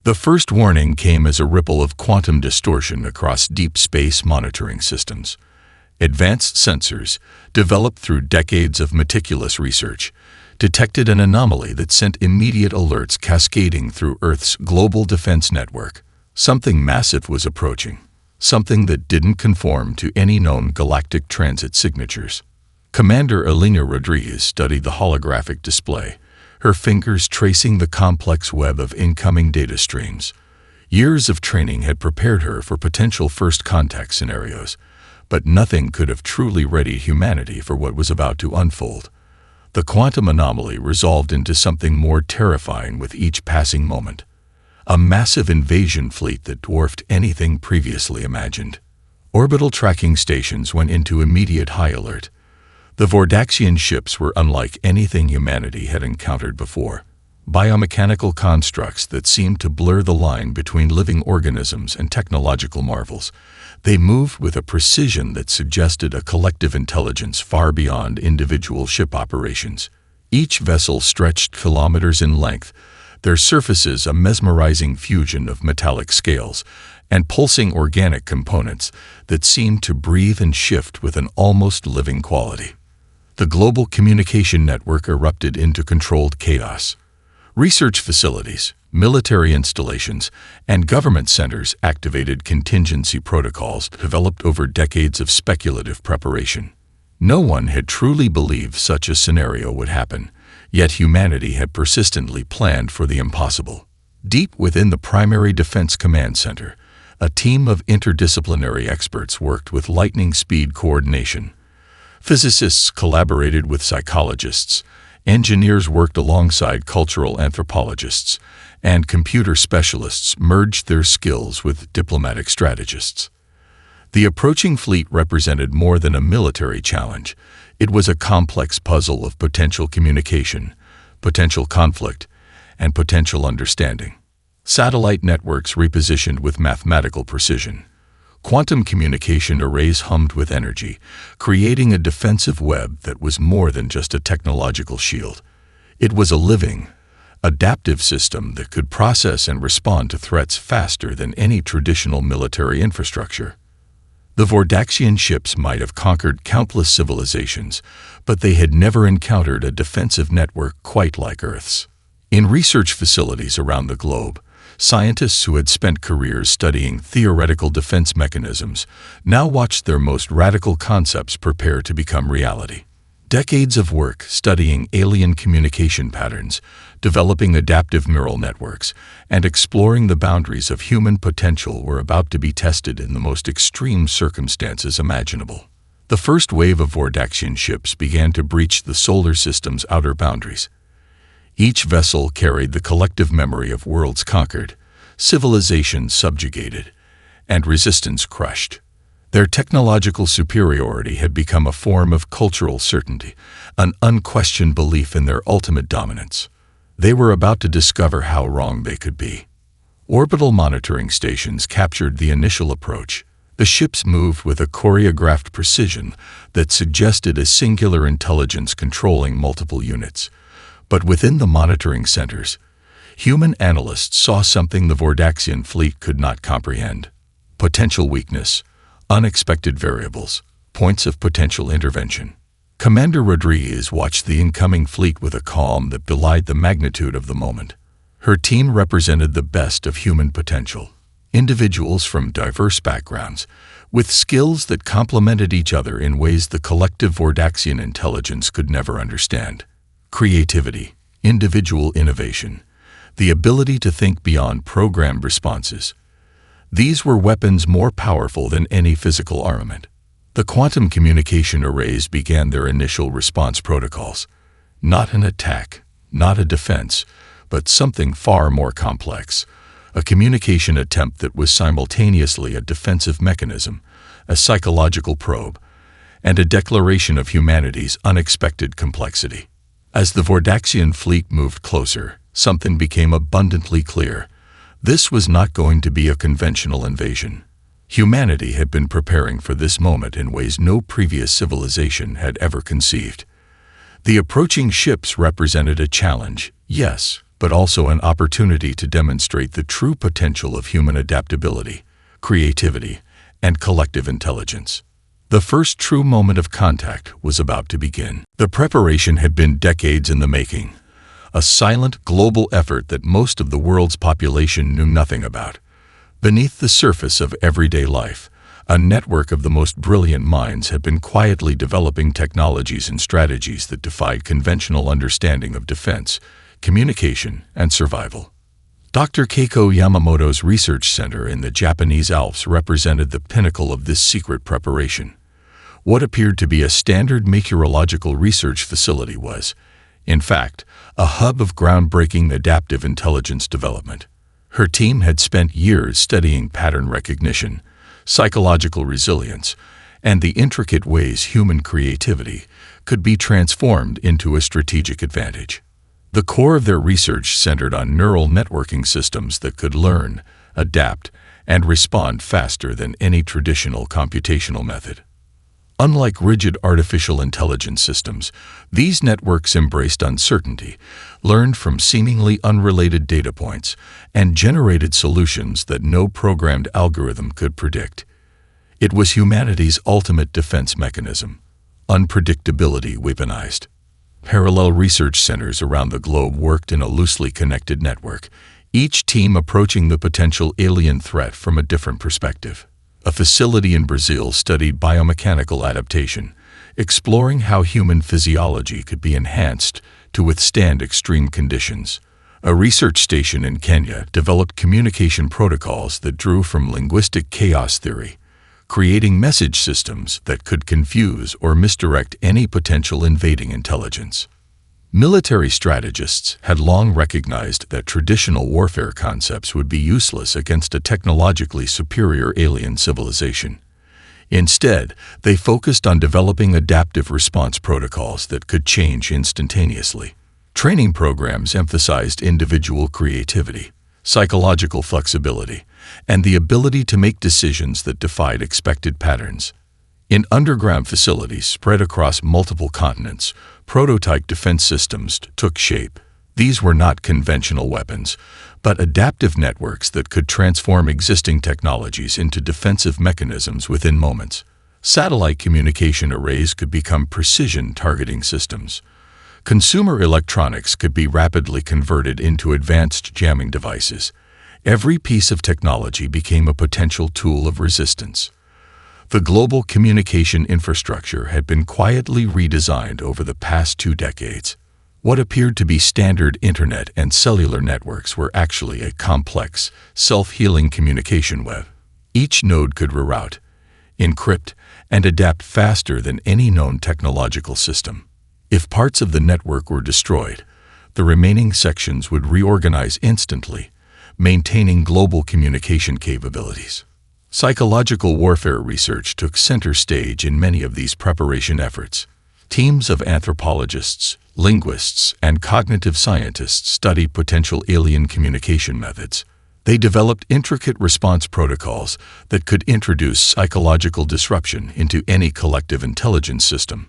The first warning came as a ripple of quantum distortion across deep space monitoring systems. Advanced sensors, developed through decades of meticulous research, detected an anomaly that sent immediate alerts cascading through Earth's global defense network. Something massive was approaching, something that didn't conform to any known galactic transit signatures. Commander Elena Rodriguez studied the holographic display, her fingers tracing the complex web of incoming data streams. Years of training had prepared her for potential first contact scenarios, but nothing could have truly readied humanity for what was about to unfold. The quantum anomaly resolved into something more terrifying with each passing moment. A massive invasion fleet that dwarfed anything previously imagined. Orbital tracking stations went into immediate high alert. The Vordaxian ships were unlike anything humanity had encountered before. Biomechanical constructs that seemed to blur the line between living organisms and technological marvels. They moved with a precision that suggested a collective intelligence far beyond individual ship operations. Each vessel stretched kilometers in length, their surfaces a mesmerizing fusion of metallic scales and pulsing organic components that seemed to breathe and shift with an almost living quality. The global communication network erupted into controlled chaos. Research facilities, military installations, and government centers activated contingency protocols developed over decades of speculative preparation. No one had truly believed such a scenario would happen, yet humanity had persistently planned for the impossible. Deep within the primary defense command center, a team of interdisciplinary experts worked with lightning-speed coordination. Physicists collaborated with psychologists, engineers worked alongside cultural anthropologists, and computer specialists merged their skills with diplomatic strategists. The approaching fleet represented more than a military challenge. It was a complex puzzle of potential communication, potential conflict, and potential understanding. Satellite networks repositioned with mathematical precision. Quantum communication arrays hummed with energy, creating a defensive web that was more than just a technological shield. It was a living, adaptive system that could process and respond to threats faster than any traditional military infrastructure. The Vordaxian ships might have conquered countless civilizations, but they had never encountered a defensive network quite like Earth's. In research facilities around the globe, scientists who had spent careers studying theoretical defense mechanisms now watched their most radical concepts prepare to become reality. Decades of work studying alien communication patterns, developing adaptive neural networks, and exploring the boundaries of human potential were about to be tested in the most extreme circumstances imaginable. The first wave of Vordaxian ships began to breach the solar system's outer boundaries. Each vessel carried the collective memory of worlds conquered, civilizations subjugated, and resistance crushed. Their technological superiority had become a form of cultural certainty, an unquestioned belief in their ultimate dominance. They were about to discover how wrong they could be. Orbital monitoring stations captured the initial approach. The ships moved with a choreographed precision that suggested a singular intelligence controlling multiple units. But within the monitoring centers, human analysts saw something the Vordaxian fleet could not comprehend. Potential weakness, unexpected variables, points of potential intervention. Commander Rodriguez watched the incoming fleet with a calm that belied the magnitude of the moment. Her team represented the best of human potential. Individuals from diverse backgrounds, with skills that complemented each other in ways the collective Vordaxian intelligence could never understand. Creativity, individual innovation, the ability to think beyond programmed responses. These were weapons more powerful than any physical armament. The quantum communication arrays began their initial response protocols. Not an attack, not a defense, but something far more complex. A communication attempt that was simultaneously a defensive mechanism, a psychological probe, and a declaration of humanity's unexpected complexity. As the Vordaxian fleet moved closer, something became abundantly clear. This was not going to be a conventional invasion. Humanity had been preparing for this moment in ways no previous civilization had ever conceived. The approaching ships represented a challenge, yes, but also an opportunity to demonstrate the true potential of human adaptability, creativity, and collective intelligence. The first true moment of contact was about to begin. The preparation had been decades in the making, a silent global effort that most of the world's population knew nothing about. Beneath the surface of everyday life, a network of the most brilliant minds had been quietly developing technologies and strategies that defied conventional understanding of defense, communication, and survival. Dr. Keiko Yamamoto's research center in the Japanese Alps represented the pinnacle of this secret preparation. What appeared to be a standard meteorological research facility was, in fact, a hub of groundbreaking adaptive intelligence development. Her team had spent years studying pattern recognition, psychological resilience, and the intricate ways human creativity could be transformed into a strategic advantage. The core of their research centered on neural networking systems that could learn, adapt, and respond faster than any traditional computational method. Unlike rigid artificial intelligence systems, these networks embraced uncertainty, learned from seemingly unrelated data points, and generated solutions that no programmed algorithm could predict. It was humanity's ultimate defense mechanism, unpredictability weaponized. Parallel research centers around the globe worked in a loosely connected network, each team approaching the potential alien threat from a different perspective. A facility in Brazil studied biomechanical adaptation, exploring how human physiology could be enhanced to withstand extreme conditions. A research station in Kenya developed communication protocols that drew from linguistic chaos theory, creating message systems that could confuse or misdirect any potential invading intelligence. Military strategists had long recognized that traditional warfare concepts would be useless against a technologically superior alien civilization. Instead, they focused on developing adaptive response protocols that could change instantaneously. Training programs emphasized individual creativity, psychological flexibility, and the ability to make decisions that defied expected patterns. In underground facilities spread across multiple continents, prototype defense systems took shape. These were not conventional weapons, but adaptive networks that could transform existing technologies into defensive mechanisms within moments. Satellite communication arrays could become precision targeting systems. Consumer electronics could be rapidly converted into advanced jamming devices. Every piece of technology became a potential tool of resistance. The global communication infrastructure had been quietly redesigned over the past 2 decades. What appeared to be standard internet and cellular networks were actually a complex, self-healing communication web. Each node could reroute, encrypt, and adapt faster than any known technological system. If parts of the network were destroyed, the remaining sections would reorganize instantly, maintaining global communication capabilities. Psychological warfare research took center stage in many of these preparation efforts. Teams of anthropologists, linguists, and cognitive scientists studied potential alien communication methods. They developed intricate response protocols that could introduce psychological disruption into any collective intelligence system.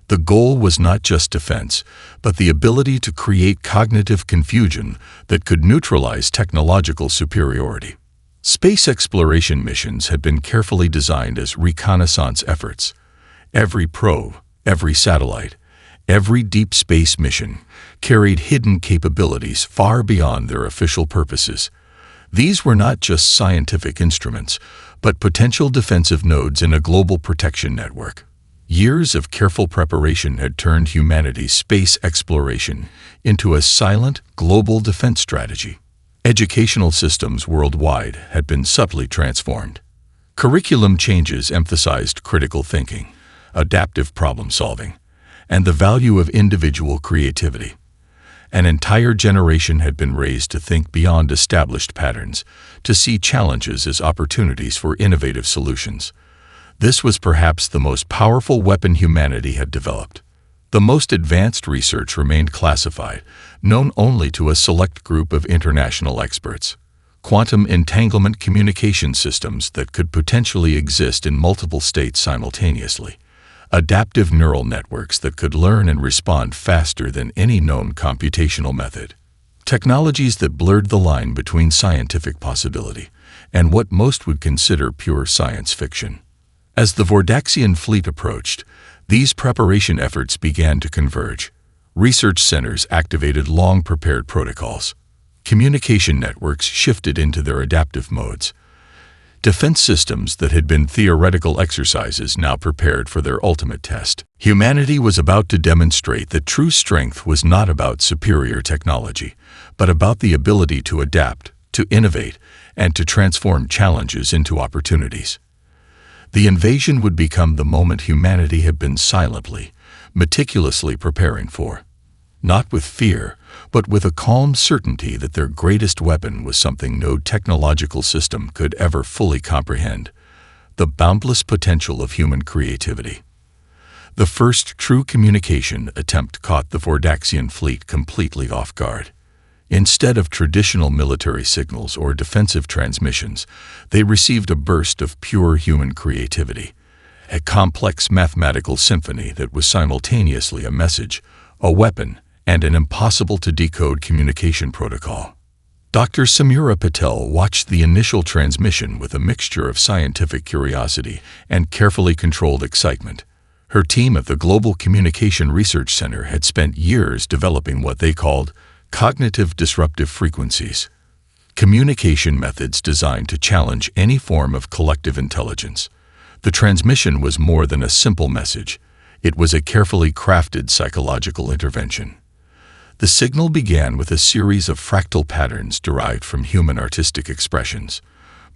The goal was not just defense, but the ability to create cognitive confusion that could neutralize technological superiority. Space exploration missions had been carefully designed as reconnaissance efforts. Every probe, every satellite, every deep space mission carried hidden capabilities far beyond their official purposes. These were not just scientific instruments, but potential defensive nodes in a global protection network. Years of careful preparation had turned humanity's space exploration into a silent, global defense strategy. Educational systems worldwide had been subtly transformed. Curriculum changes emphasized critical thinking, adaptive problem-solving, and the value of individual creativity. An entire generation had been raised to think beyond established patterns, to see challenges as opportunities for innovative solutions. This was perhaps the most powerful weapon humanity had developed. The most advanced research remained classified, known only to a select group of international experts. Quantum entanglement communication systems that could potentially exist in multiple states simultaneously. Adaptive neural networks that could learn and respond faster than any known computational method. technologies that blurred the line between scientific possibility and what most would consider pure science fiction. As the Vordaxian fleet approached, these preparation efforts began to converge. Research centers activated long-prepared protocols. Communication networks shifted into their adaptive modes. Defense systems that had been theoretical exercises now prepared for their ultimate test. Humanity was about to demonstrate that true strength was not about superior technology, but about the ability to adapt, to innovate, and to transform challenges into opportunities. The invasion would become the moment humanity had been silently, meticulously preparing for. Not with fear, but with a calm certainty that their greatest weapon was something no technological system could ever fully comprehend: the boundless potential of human creativity. The first true communication attempt caught the Vordaxian fleet completely off guard. Instead of traditional military signals or defensive transmissions, they received a burst of pure human creativity, a complex mathematical symphony that was simultaneously a message, a weapon, and an impossible-to-decode communication protocol. Dr. Samira Patel watched the initial transmission with a mixture of scientific curiosity and carefully controlled excitement. Her team at the Global Communication Research Center had spent years developing what they called cognitive disruptive frequencies, communication methods designed to challenge any form of collective intelligence. The transmission was more than a simple message. It was a carefully crafted psychological intervention. The signal began with a series of fractal patterns derived from human artistic expressions,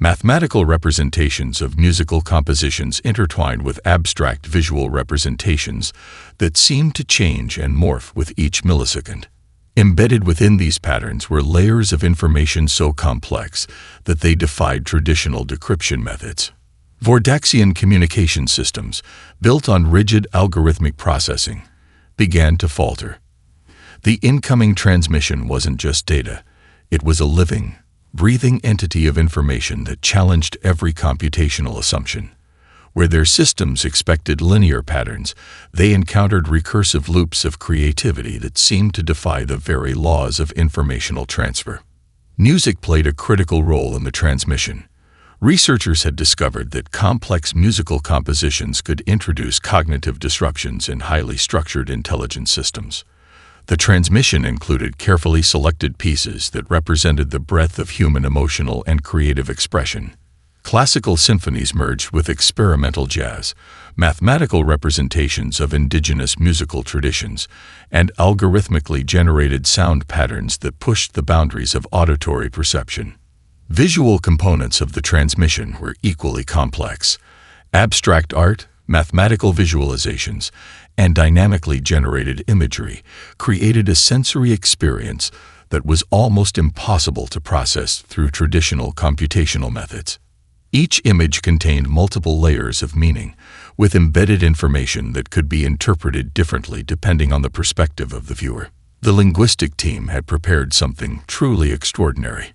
mathematical representations of musical compositions intertwined with abstract visual representations that seemed to change and morph with each millisecond. Embedded within these patterns were layers of information so complex that they defied traditional decryption methods. Vordaxian communication systems, built on rigid algorithmic processing, began to falter. The incoming transmission wasn't just data. It was a living, breathing entity of information that challenged every computational assumption. Where their systems expected linear patterns, they encountered recursive loops of creativity that seemed to defy the very laws of informational transfer. Music played a critical role in the transmission. Researchers had discovered that complex musical compositions could introduce cognitive disruptions in highly structured intelligent systems. The transmission included carefully selected pieces that represented the breadth of human emotional and creative expression. Classical symphonies merged with experimental jazz, mathematical representations of indigenous musical traditions, and algorithmically generated sound patterns that pushed the boundaries of auditory perception. Visual components of the transmission were equally complex. Abstract art, mathematical visualizations, and dynamically generated imagery created a sensory experience that was almost impossible to process through traditional computational methods. Each image contained multiple layers of meaning, with embedded information that could be interpreted differently depending on the perspective of the viewer. The linguistic team had prepared something truly extraordinary.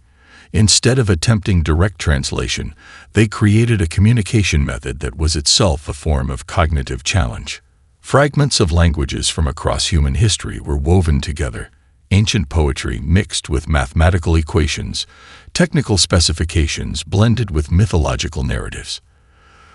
Instead of attempting direct translation, they created a communication method that was itself a form of cognitive challenge. Fragments of languages from across human history were woven together, ancient poetry mixed with mathematical equations, technical specifications blended with mythological narratives.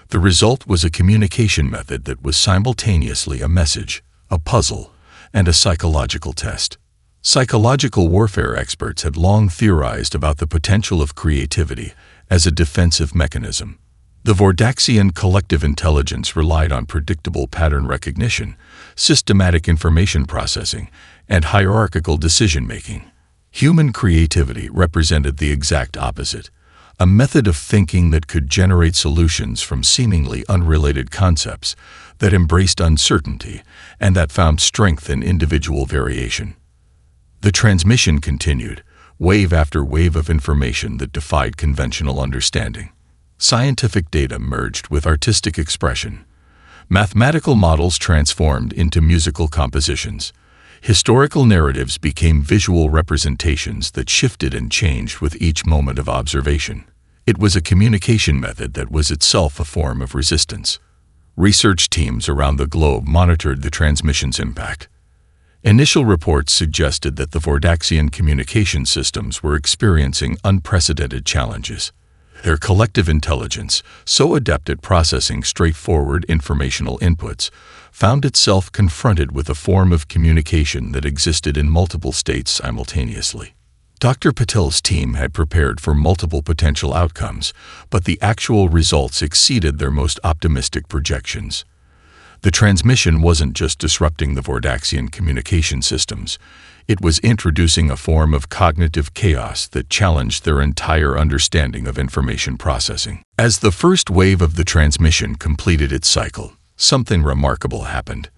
The result was a communication method that was simultaneously a message, a puzzle, and a psychological test. Psychological warfare experts had long theorized about the potential of creativity as a defensive mechanism. The Vordaxian collective intelligence relied on predictable pattern recognition, systematic information processing, and hierarchical decision-making. Human creativity represented the exact opposite, a method of thinking that could generate solutions from seemingly unrelated concepts, that embraced uncertainty, and that found strength in individual variation. The transmission continued, wave after wave of information that defied conventional understanding. Scientific data merged with artistic expression. Mathematical models transformed into musical compositions. Historical narratives became visual representations that shifted and changed with each moment of observation. It was a communication method that was itself a form of resistance. Research teams around the globe monitored the transmission's impact. Initial reports suggested that the Vordaxian communication systems were experiencing unprecedented challenges. Their collective intelligence, so adept at processing straightforward informational inputs, found itself confronted with a form of communication that existed in multiple states simultaneously. Dr. Patel's team had prepared for multiple potential outcomes, but the actual results exceeded their most optimistic projections. The transmission wasn't just disrupting the Vordaxian communication systems. It was introducing a form of cognitive chaos that challenged their entire understanding of information processing. As the first wave of the transmission completed its cycle, something remarkable happened.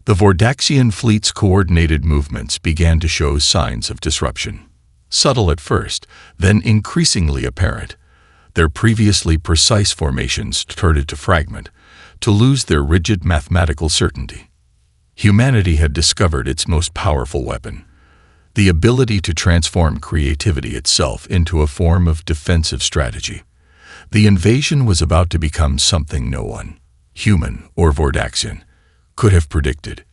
The Vordaxian fleet's coordinated movements began to show signs of disruption. Subtle at first, then increasingly apparent. Their previously precise formations started to fragment, to lose their rigid mathematical certainty. Humanity had discovered its most powerful weapon, the ability to transform creativity itself into a form of defensive strategy. The invasion was about to become something no one, human or Vordaxian, could have predicted.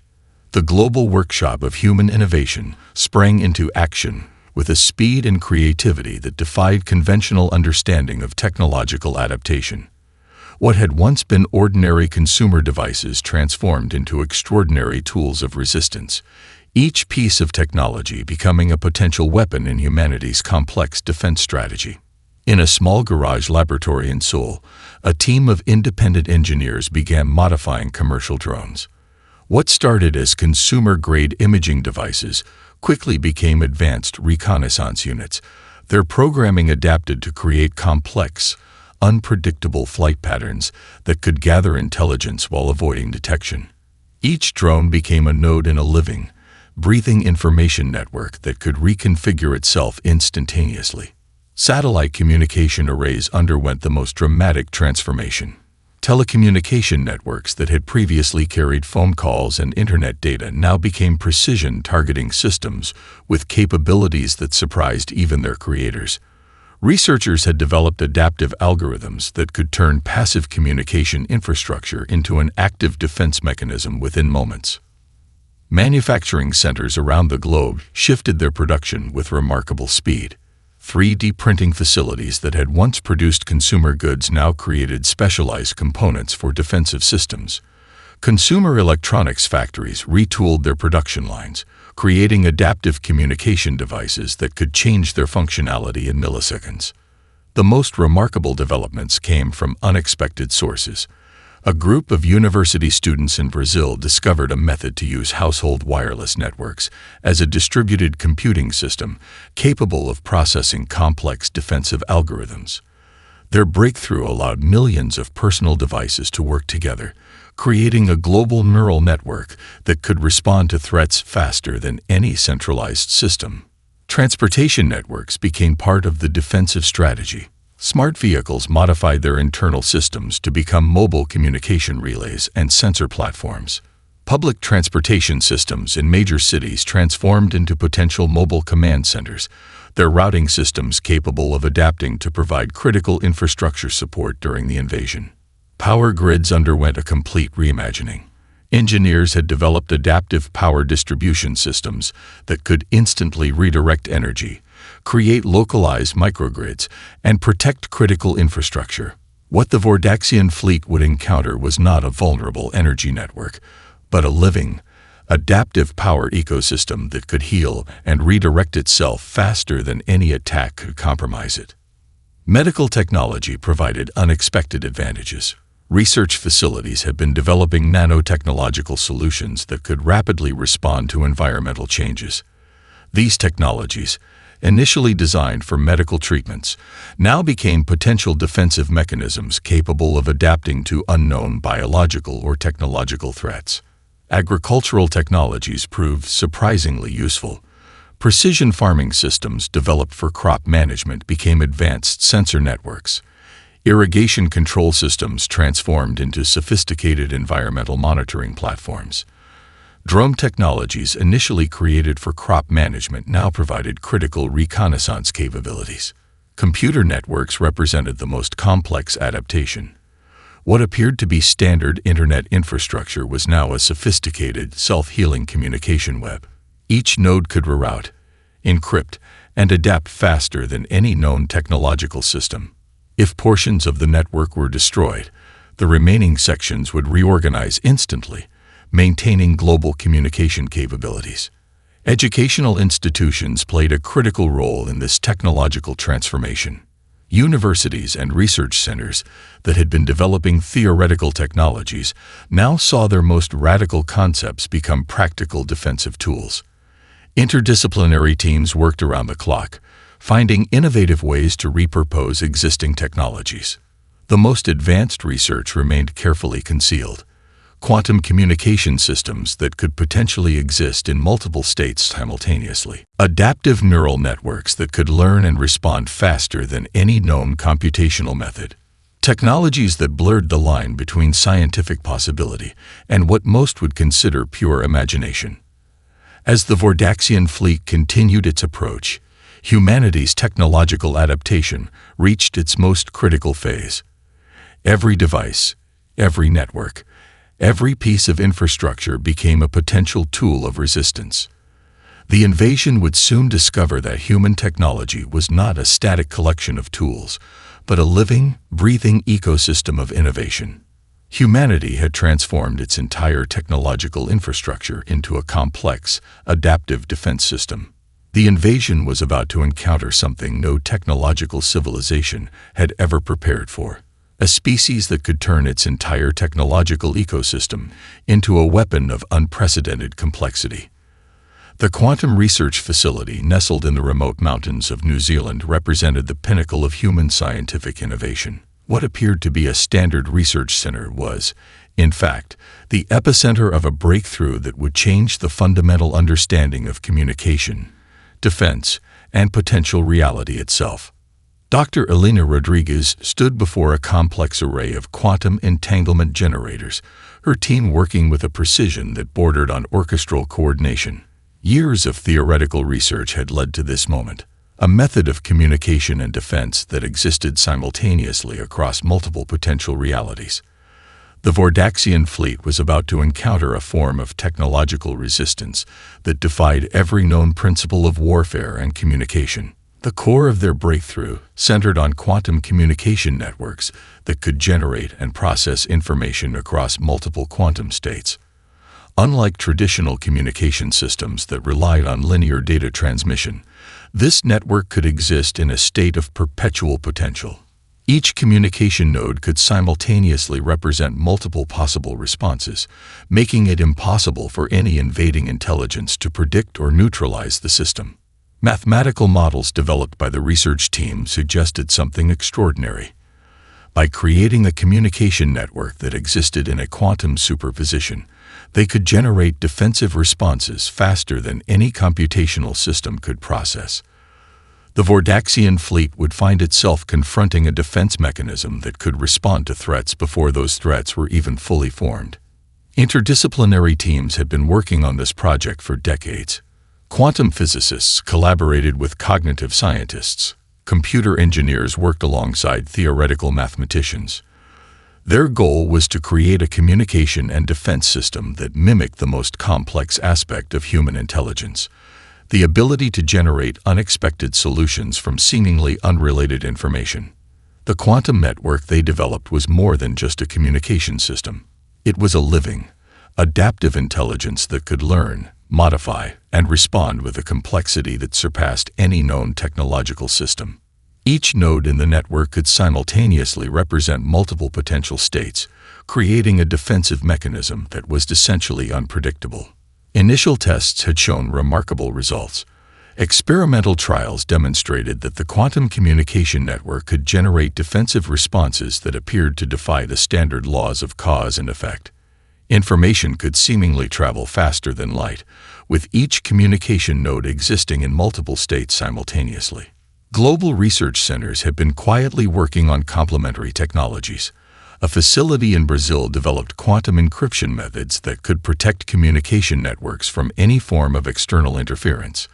The global workshop of human innovation sprang into action with a speed and creativity that defied conventional understanding of technological adaptation. What had once been ordinary consumer devices transformed into extraordinary tools of resistance, each piece of technology becoming a potential weapon in humanity's complex defense strategy. In a small garage laboratory in Seoul, a team of independent engineers began modifying commercial drones. What started as consumer-grade imaging devices quickly became advanced reconnaissance units, their programming adapted to create complex, unpredictable flight patterns that could gather intelligence while avoiding detection. Each drone became a node in a living, breathing information network that could reconfigure itself instantaneously. Satellite communication arrays underwent the most dramatic transformation. Telecommunication networks that had previously carried phone calls and internet data now became precision targeting systems with capabilities that surprised even their creators. Researchers had developed adaptive algorithms that could turn passive communication infrastructure into an active defense mechanism within moments. Manufacturing centers around the globe shifted their production with remarkable speed. 3D printing facilities that had once produced consumer goods now created specialized components for defensive systems. Consumer electronics factories retooled their production lines, creating adaptive communication devices that could change their functionality in milliseconds. The most remarkable developments came from unexpected sources. A group of university students in Brazil discovered a method to use household wireless networks as a distributed computing system capable of processing complex defensive algorithms. Their breakthrough allowed millions of personal devices to work together, creating a global neural network that could respond to threats faster than any centralized system. Transportation networks became part of the defensive strategy. Smart vehicles modified their internal systems to become mobile communication relays and sensor platforms. Public transportation systems in major cities transformed into potential mobile command centers, their routing systems capable of adapting to provide critical infrastructure support during the invasion. Power grids underwent a complete reimagining. Engineers had developed adaptive power distribution systems that could instantly redirect energy, create localized microgrids, and protect critical infrastructure. What the Vordaxian fleet would encounter was not a vulnerable energy network, but a living, adaptive power ecosystem that could heal and redirect itself faster than any attack could compromise it. Medical technology provided unexpected advantages. Research facilities had been developing nanotechnological solutions that could rapidly respond to environmental changes. These technologies, initially designed for medical treatments, now became potential defensive mechanisms capable of adapting to unknown biological or technological threats. Agricultural technologies proved surprisingly useful. Precision farming systems developed for crop management became advanced sensor networks. Irrigation control systems transformed into sophisticated environmental monitoring platforms. Drone technologies initially created for crop management now provided critical reconnaissance capabilities. Computer networks represented the most complex adaptation. What appeared to be standard internet infrastructure was now a sophisticated, self-healing communication web. Each node could reroute, encrypt, and adapt faster than any known technological system. If portions of the network were destroyed, the remaining sections would reorganize instantly, maintaining global communication capabilities. Educational institutions played a critical role in this technological transformation. Universities and research centers that had been developing theoretical technologies now saw their most radical concepts become practical defensive tools. Interdisciplinary teams worked around the clock, finding innovative ways to repurpose existing technologies. The most advanced research remained carefully concealed. Quantum communication systems that could potentially exist in multiple states simultaneously. Adaptive neural networks that could learn and respond faster than any known computational method. Technologies that blurred the line between scientific possibility and what most would consider pure imagination. As the Vordaxian fleet continued its approach, humanity's technological adaptation reached its most critical phase. Every device, every network, every piece of infrastructure became a potential tool of resistance. The invasion would soon discover that human technology was not a static collection of tools, but a living, breathing ecosystem of innovation. Humanity had transformed its entire technological infrastructure into a complex, adaptive defense system. The invasion was about to encounter something no technological civilization had ever prepared for. A species that could turn its entire technological ecosystem into a weapon of unprecedented complexity. The Quantum Research Facility, nestled in the remote mountains of New Zealand, represented the pinnacle of human scientific innovation. What appeared to be a standard research center was, in fact, the epicenter of a breakthrough that would change the fundamental understanding of communication, defense, and potential reality itself. Dr. Elena Rodriguez stood before a complex array of quantum entanglement generators, her team working with a precision that bordered on orchestral coordination. Years of theoretical research had led to this moment, a method of communication and defense that existed simultaneously across multiple potential realities. The Vordaxian fleet was about to encounter a form of technological resistance that defied every known principle of warfare and communication. The core of their breakthrough centered on quantum communication networks that could generate and process information across multiple quantum states. Unlike traditional communication systems that relied on linear data transmission, this network could exist in a state of perpetual potential. Each communication node could simultaneously represent multiple possible responses, making it impossible for any invading intelligence to predict or neutralize the system. Mathematical models developed by the research team suggested something extraordinary. By creating a communication network that existed in a quantum superposition, they could generate defensive responses faster than any computational system could process. The Vordaxian fleet would find itself confronting a defense mechanism that could respond to threats before those threats were even fully formed. Interdisciplinary teams had been working on this project for decades. Quantum physicists collaborated with cognitive scientists. Computer engineers worked alongside theoretical mathematicians. Their goal was to create a communication and defense system that mimicked the most complex aspect of human intelligence, the ability to generate unexpected solutions from seemingly unrelated information. The quantum network they developed was more than just a communication system. It was a living, adaptive intelligence that could learn, modify, and respond with a complexity that surpassed any known technological system. Each node in the network could simultaneously represent multiple potential states, creating a defensive mechanism that was essentially unpredictable. Initial tests had shown remarkable results. Experimental trials demonstrated that the quantum communication network could generate defensive responses that appeared to defy the standard laws of cause and effect. Information could seemingly travel faster than light, with each communication node existing in multiple states simultaneously. Global research centers have been quietly working on complementary technologies. A facility in Brazil developed quantum encryption methods that could protect communication networks from any form of external interference.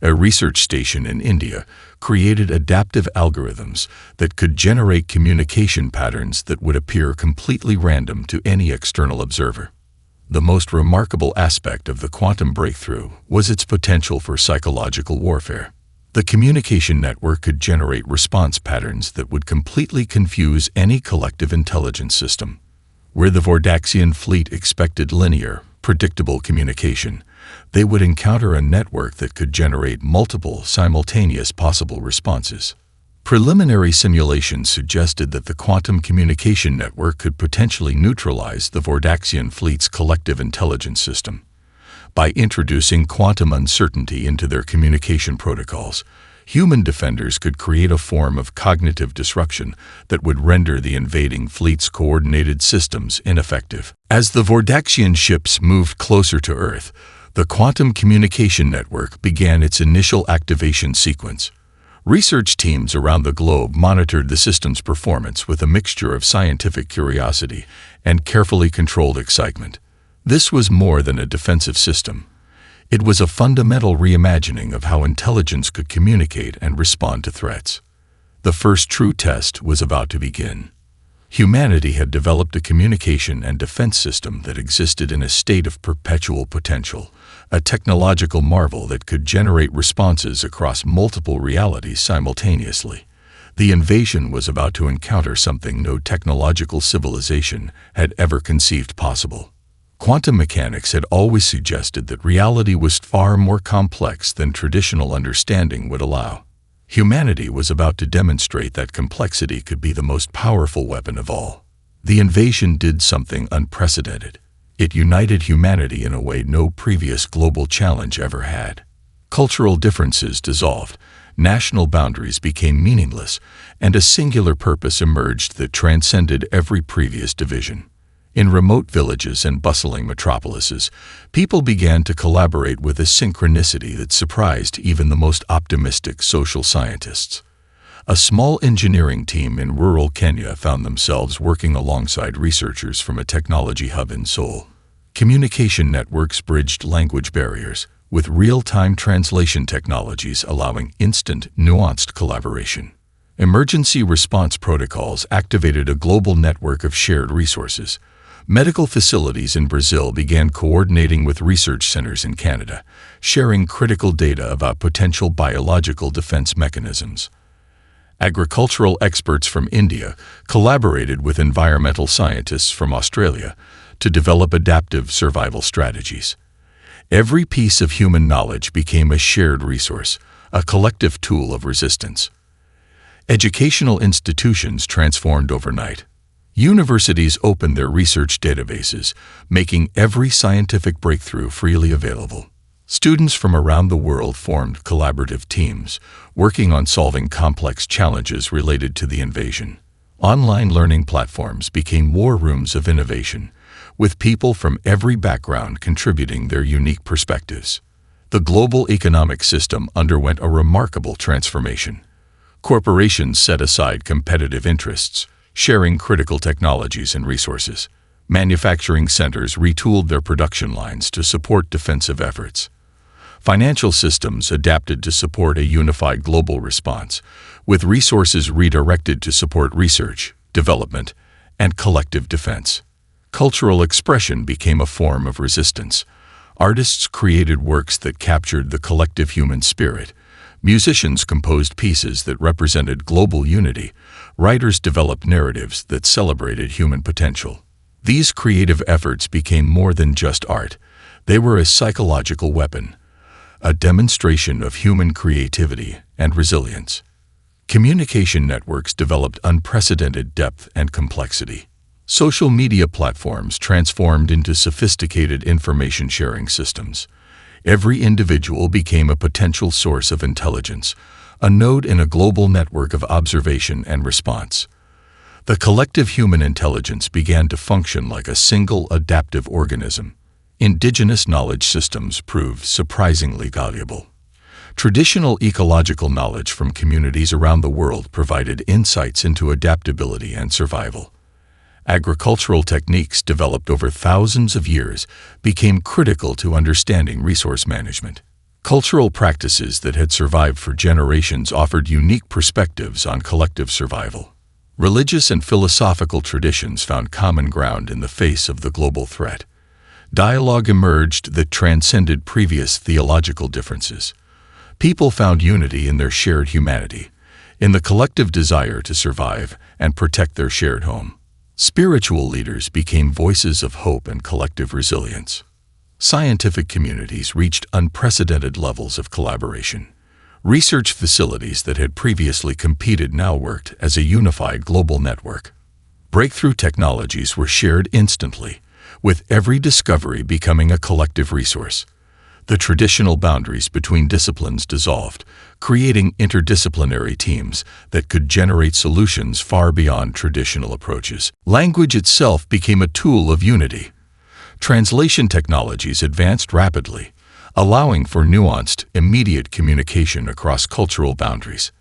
A research station in India created adaptive algorithms that could generate communication patterns that would appear completely random to any external observer. the most remarkable aspect of the quantum breakthrough was its potential for psychological warfare. The communication network could generate response patterns that would completely confuse any collective intelligence system. Where the Vordaxian fleet expected linear, predictable communication, they would encounter a network that could generate multiple, simultaneous possible responses. Preliminary simulations suggested that the quantum communication network could potentially neutralize the Vordaxian fleet's collective intelligence system. By introducing quantum uncertainty into their communication protocols, human defenders could create a form of cognitive disruption that would render the invading fleet's coordinated systems ineffective. As the Vordaxian ships moved closer to Earth, the quantum communication network began its initial activation sequence. Research teams around the globe monitored the system's performance with a mixture of scientific curiosity and carefully controlled excitement. This was more than a defensive system. It was a fundamental reimagining of how intelligence could communicate and respond to threats. The first true test was about to begin. Humanity had developed a communication and defense system that existed in a state of perpetual potential, a technological marvel that could generate responses across multiple realities simultaneously. The invasion was about to encounter something no technological civilization had ever conceived possible. Quantum mechanics had always suggested that reality was far more complex than traditional understanding would allow. Humanity was about to demonstrate that complexity could be the most powerful weapon of all. The invasion did something unprecedented. It united humanity in a way no previous global challenge ever had. Cultural differences dissolved, national boundaries became meaningless, and a singular purpose emerged that transcended every previous division. In remote villages and bustling metropolises, people began to collaborate with a synchronicity that surprised even the most optimistic social scientists. A small engineering team in rural Kenya found themselves working alongside researchers from a technology hub in Seoul. Communication networks bridged language barriers, with real-time translation technologies allowing instant, nuanced collaboration. Emergency response protocols activated a global network of shared resources. Medical facilities in Brazil began coordinating with research centers in Canada, sharing critical data about potential biological defense mechanisms. Agricultural experts from India collaborated with environmental scientists from Australia to develop adaptive survival strategies. Every piece of human knowledge became a shared resource, a collective tool of resistance. Educational institutions transformed overnight. Universities opened their research databases, making every scientific breakthrough freely available. Students from around the world formed collaborative teams, working on solving complex challenges related to the invasion. Online learning platforms became war rooms of innovation, with people from every background contributing their unique perspectives. The global economic system underwent a remarkable transformation. Corporations set aside competitive interests, sharing critical technologies and resources. Manufacturing centers retooled their production lines to support defensive efforts. Financial systems adapted to support a unified global response, with resources redirected to support research, development, and collective defense. Cultural expression became a form of resistance. Artists created works that captured the collective human spirit. Musicians composed pieces that represented global unity. Writers developed narratives that celebrated human potential. These creative efforts became more than just art. They were a psychological weapon, a demonstration of human creativity and resilience. Communication networks developed unprecedented depth and complexity. Social media platforms transformed into sophisticated information-sharing systems. Every individual became a potential source of intelligence, a node in a global network of observation and response. The collective human intelligence began to function like a single adaptive organism. Indigenous knowledge systems proved surprisingly valuable. Traditional ecological knowledge from communities around the world provided insights into adaptability and survival. Agricultural techniques developed over thousands of years became critical to understanding resource management. Cultural practices that had survived for generations offered unique perspectives on collective survival. Religious and philosophical traditions found common ground in the face of the global threat. Dialogue emerged that transcended previous theological differences. People found unity in their shared humanity, in the collective desire to survive and protect their shared home. Spiritual leaders became voices of hope and collective resilience. Scientific communities reached unprecedented levels of collaboration. Research facilities that had previously competed now worked as a unified global network. Breakthrough technologies were shared instantly, with every discovery becoming a collective resource. The traditional boundaries between disciplines dissolved, creating interdisciplinary teams that could generate solutions far beyond traditional approaches. Language itself became a tool of unity. Translation technologies advanced rapidly, allowing for nuanced, immediate communication across cultural boundaries.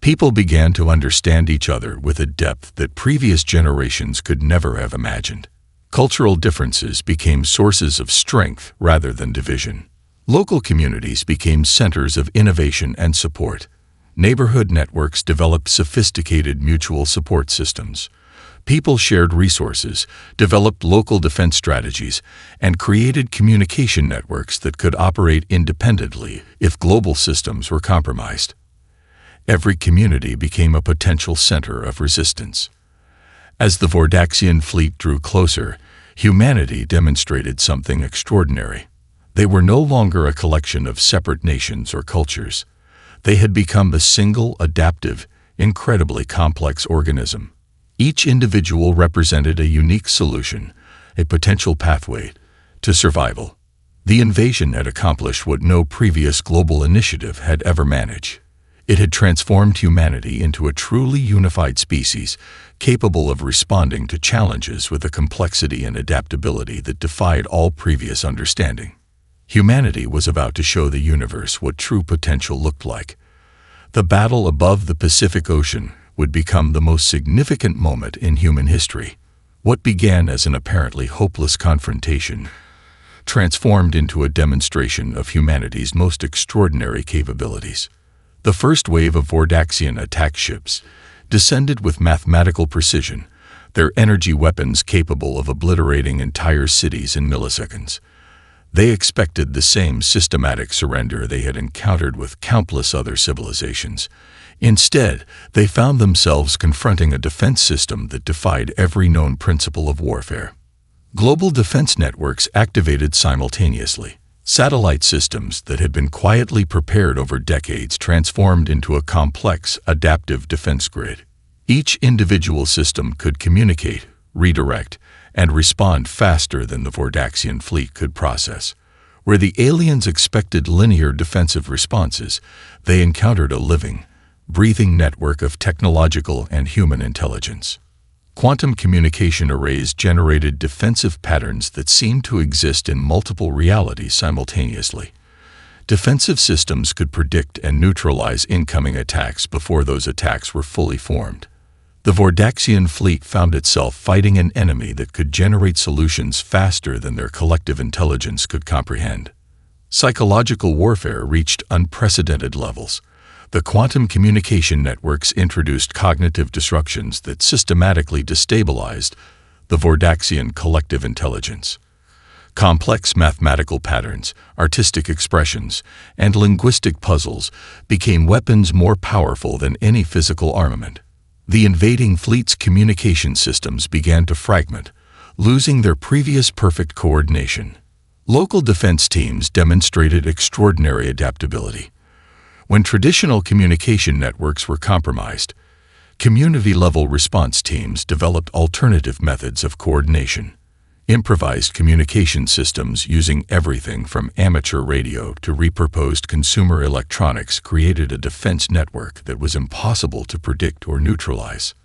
People began to understand each other with a depth that previous generations could never have imagined. Cultural differences became sources of strength rather than division. Local communities became centers of innovation and support. Neighborhood networks developed sophisticated mutual support systems. People shared resources, developed local defense strategies, and created communication networks that could operate independently if global systems were compromised. Every community became a potential center of resistance. As the Vordaxian fleet drew closer, humanity demonstrated something extraordinary. They were no longer a collection of separate nations or cultures. They had become a single, adaptive, incredibly complex organism. Each individual represented a unique solution, a potential pathway to survival. The invasion had accomplished what no previous global initiative had ever managed. It had transformed humanity into a truly unified species, capable of responding to challenges with a complexity and adaptability that defied all previous understanding. Humanity was about to show the universe what true potential looked like. The battle above the Pacific Ocean would become the most significant moment in human history. What began as an apparently hopeless confrontation transformed into a demonstration of humanity's most extraordinary capabilities. The first wave of Vordaxian attack ships descended with mathematical precision, their energy weapons capable of obliterating entire cities in milliseconds. They expected the same systematic surrender they had encountered with countless other civilizations. Instead, they found themselves confronting a defense system that defied every known principle of warfare. Global defense networks activated simultaneously. Satellite systems that had been quietly prepared over decades transformed into a complex, adaptive defense grid. Each individual system could communicate, redirect, and respond faster than the Vordaxian fleet could process. Where the aliens expected linear defensive responses, they encountered a living, breathing network of technological and human intelligence. Quantum communication arrays generated defensive patterns that seemed to exist in multiple realities simultaneously. Defensive systems could predict and neutralize incoming attacks before those attacks were fully formed. The Vordaxian fleet found itself fighting an enemy that could generate solutions faster than their collective intelligence could comprehend. Psychological warfare reached unprecedented levels. The quantum communication networks introduced cognitive disruptions that systematically destabilized the Vordaxian collective intelligence. Complex mathematical patterns, artistic expressions, and linguistic puzzles became weapons more powerful than any physical armament. The invading fleet's communication systems began to fragment, losing their previous perfect coordination. Local defense teams demonstrated extraordinary adaptability. When traditional communication networks were compromised, community-level response teams developed alternative methods of coordination. Improvised communication systems using everything from amateur radio to repurposed consumer electronics created a defense network that was impossible to predict or neutralize.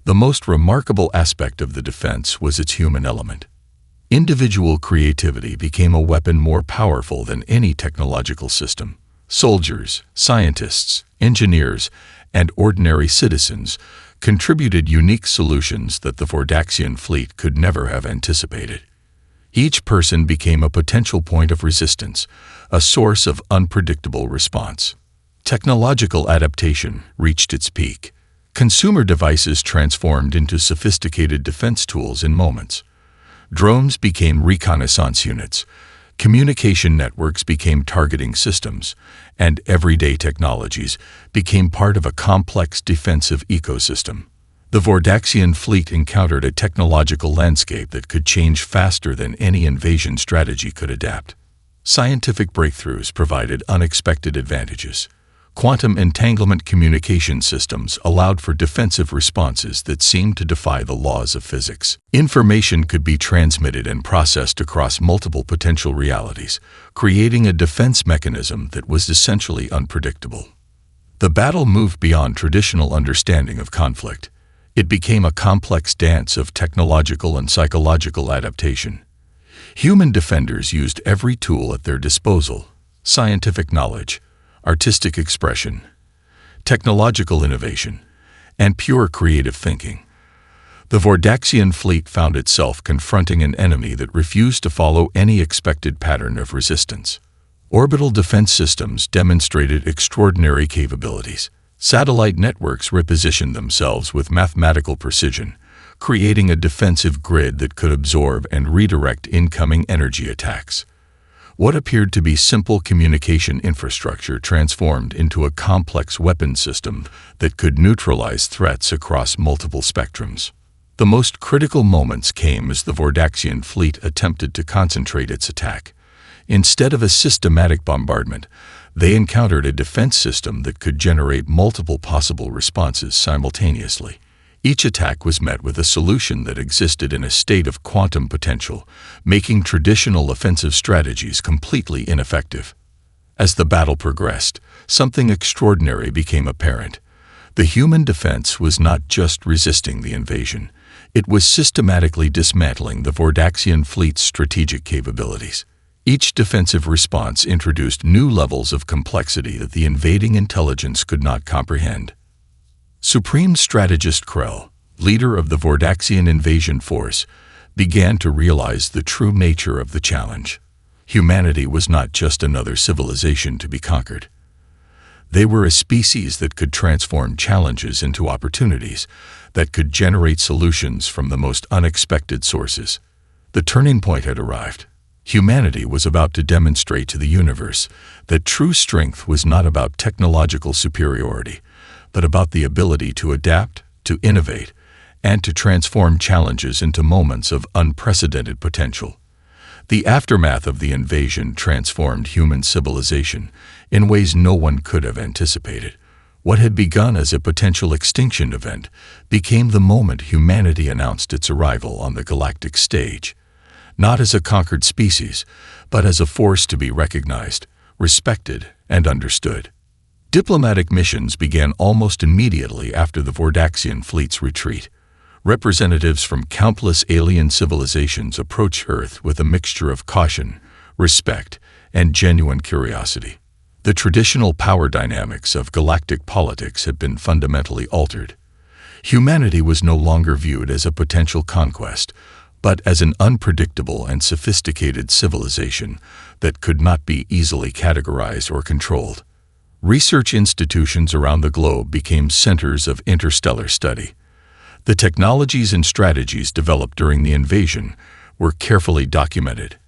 The most remarkable aspect of the defense was its human element. Individual creativity became a weapon more powerful than any technological system. Soldiers, scientists, engineers, and ordinary citizens contributed unique solutions that the Vordaxian fleet could never have anticipated. Each person became a potential point of resistance, a source of unpredictable response. Technological adaptation reached its peak. Consumer devices transformed into sophisticated defense tools in moments. Drones became reconnaissance units, communication networks became targeting systems, and everyday technologies became part of a complex defensive ecosystem. The Vordaxian fleet encountered a technological landscape that could change faster than any invasion strategy could adapt. Scientific breakthroughs provided unexpected advantages. Quantum entanglement communication systems allowed for defensive responses that seemed to defy the laws of physics. Information could be transmitted and processed across multiple potential realities, creating a defense mechanism that was essentially unpredictable. The battle moved beyond traditional understanding of conflict. It became a complex dance of technological and psychological adaptation. Human defenders used every tool at their disposal: scientific knowledge, artistic expression, technological innovation, and pure creative thinking. The Vordaxian fleet found itself confronting an enemy that refused to follow any expected pattern of resistance. Orbital defense systems demonstrated extraordinary capabilities. Satellite networks repositioned themselves with mathematical precision, creating a defensive grid that could absorb and redirect incoming energy attacks. What appeared to be simple communication infrastructure transformed into a complex weapon system that could neutralize threats across multiple spectrums. The most critical moments came as the Vordaxian fleet attempted to concentrate its attack. Instead of a systematic bombardment, they encountered a defense system that could generate multiple possible responses simultaneously. Each attack was met with a solution that existed in a state of quantum potential, making traditional offensive strategies completely ineffective. As the battle progressed, something extraordinary became apparent. The human defense was not just resisting the invasion, it was systematically dismantling the Vordaxian fleet's strategic capabilities. Each defensive response introduced new levels of complexity that the invading intelligence could not comprehend. Supreme Strategist Krell, leader of the Vordaxian invasion force, began to realize the true nature of the challenge. Humanity was not just another civilization to be conquered. They were a species that could transform challenges into opportunities, that could generate solutions from the most unexpected sources. The turning point had arrived. Humanity was about to demonstrate to the universe that true strength was not about technological superiority, but about the ability to adapt, to innovate, and to transform challenges into moments of unprecedented potential. The aftermath of the invasion transformed human civilization in ways no one could have anticipated. What had begun as a potential extinction event became the moment humanity announced its arrival on the galactic stage. Not as a conquered species, but as a force to be recognized, respected, and understood. Diplomatic missions began almost immediately after the Vordaxian fleet's retreat. Representatives from countless alien civilizations approached Earth with a mixture of caution, respect, and genuine curiosity. The traditional power dynamics of galactic politics had been fundamentally altered. Humanity was no longer viewed as a potential conquest, but as an unpredictable and sophisticated civilization that could not be easily categorized or controlled. Research institutions around the globe became centers of interstellar study. The technologies and strategies developed during the invasion were carefully documented,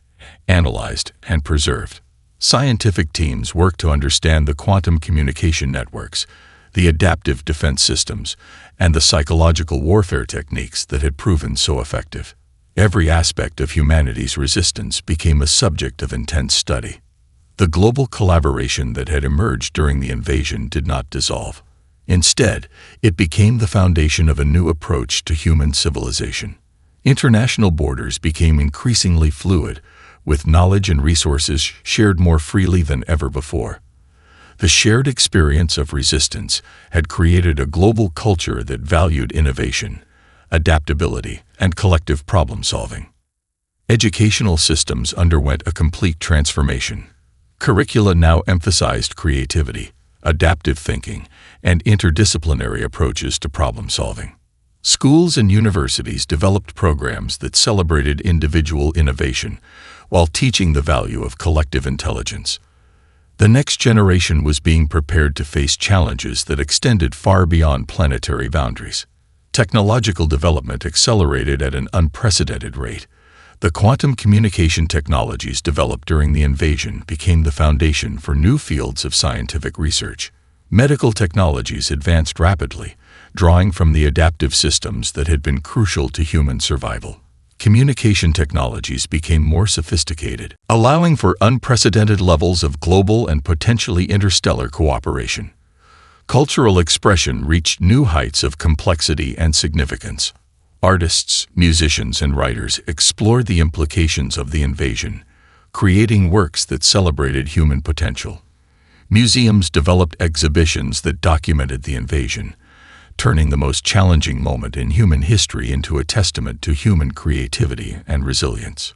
analyzed, and preserved. Scientific teams worked to understand the quantum communication networks, the adaptive defense systems, and the psychological warfare techniques that had proven so effective. Every aspect of humanity's resistance became a subject of intense study. The global collaboration that had emerged during the invasion did not dissolve. Instead, it became the foundation of a new approach to human civilization. International borders became increasingly fluid, with knowledge and resources shared more freely than ever before. The shared experience of resistance had created a global culture that valued innovation, adaptability, and collective problem-solving. Educational systems underwent a complete transformation. Curricula now emphasized creativity, adaptive thinking, and interdisciplinary approaches to problem-solving. Schools and universities developed programs that celebrated individual innovation while teaching the value of collective intelligence. The next generation was being prepared to face challenges that extended far beyond planetary boundaries. Technological development accelerated at an unprecedented rate. The quantum communication technologies developed during the invasion became the foundation for new fields of scientific research. Medical technologies advanced rapidly, drawing from the adaptive systems that had been crucial to human survival. Communication technologies became more sophisticated, allowing for unprecedented levels of global and potentially interstellar cooperation. Cultural expression reached new heights of complexity and significance. Artists, musicians, and writers explored the implications of the invasion, creating works that celebrated human potential. Museums developed exhibitions that documented the invasion, turning the most challenging moment in human history into a testament to human creativity and resilience.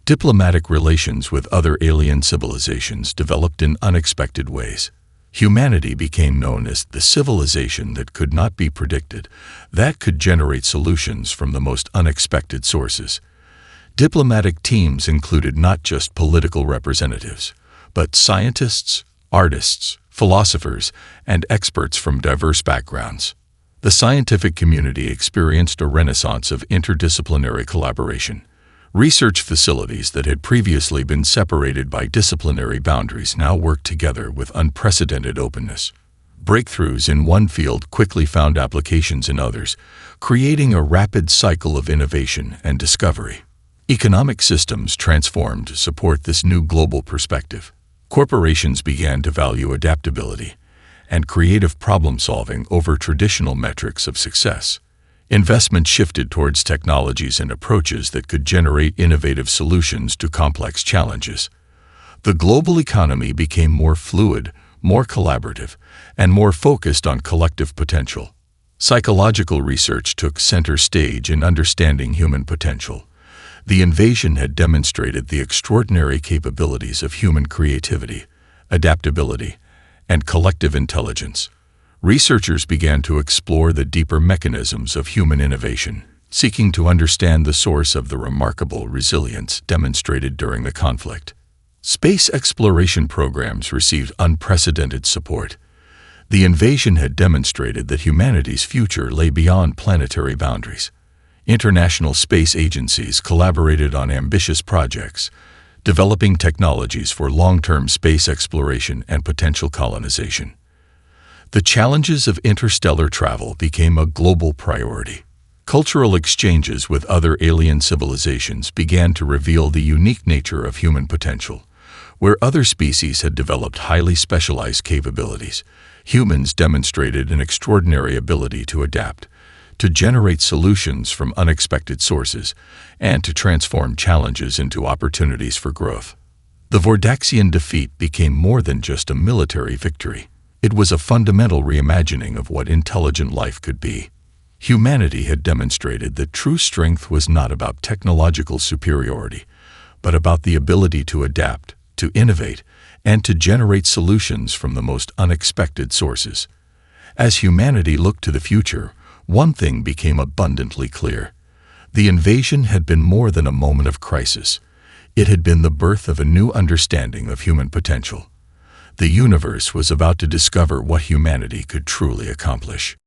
Diplomatic relations with other alien civilizations developed in unexpected ways. Humanity became known as the civilization that could not be predicted, that could generate solutions from the most unexpected sources. Diplomatic teams included not just political representatives, but scientists, artists, philosophers, and experts from diverse backgrounds. The scientific community experienced a renaissance of interdisciplinary collaboration. Research facilities that had previously been separated by disciplinary boundaries now worked together with unprecedented openness. Breakthroughs in one field quickly found applications in others, creating a rapid cycle of innovation and discovery. Economic systems transformed to support this new global perspective. Corporations began to value adaptability and creative problem-solving over traditional metrics of success. Investment shifted towards technologies and approaches that could generate innovative solutions to complex challenges. The global economy became more fluid, more collaborative, and more focused on collective potential. Psychological research took center stage in understanding human potential. The invasion had demonstrated the extraordinary capabilities of human creativity, adaptability, and collective intelligence. Researchers began to explore the deeper mechanisms of human innovation, seeking to understand the source of the remarkable resilience demonstrated during the conflict. Space exploration programs received unprecedented support. The invasion had demonstrated that humanity's future lay beyond planetary boundaries. International space agencies collaborated on ambitious projects, developing technologies for long-term space exploration and potential colonization. The challenges of interstellar travel became a global priority. Cultural exchanges with other alien civilizations began to reveal the unique nature of human potential. Where other species had developed highly specialized capabilities, humans demonstrated an extraordinary ability to adapt, to generate solutions from unexpected sources, and to transform challenges into opportunities for growth. The Vordaxian defeat became more than just a military victory. It was a fundamental reimagining of what intelligent life could be. Humanity had demonstrated that true strength was not about technological superiority, but about the ability to adapt, to innovate, and to generate solutions from the most unexpected sources. As humanity looked to the future, one thing became abundantly clear. The invasion had been more than a moment of crisis. It had been the birth of a new understanding of human potential. The universe was about to discover what humanity could truly accomplish.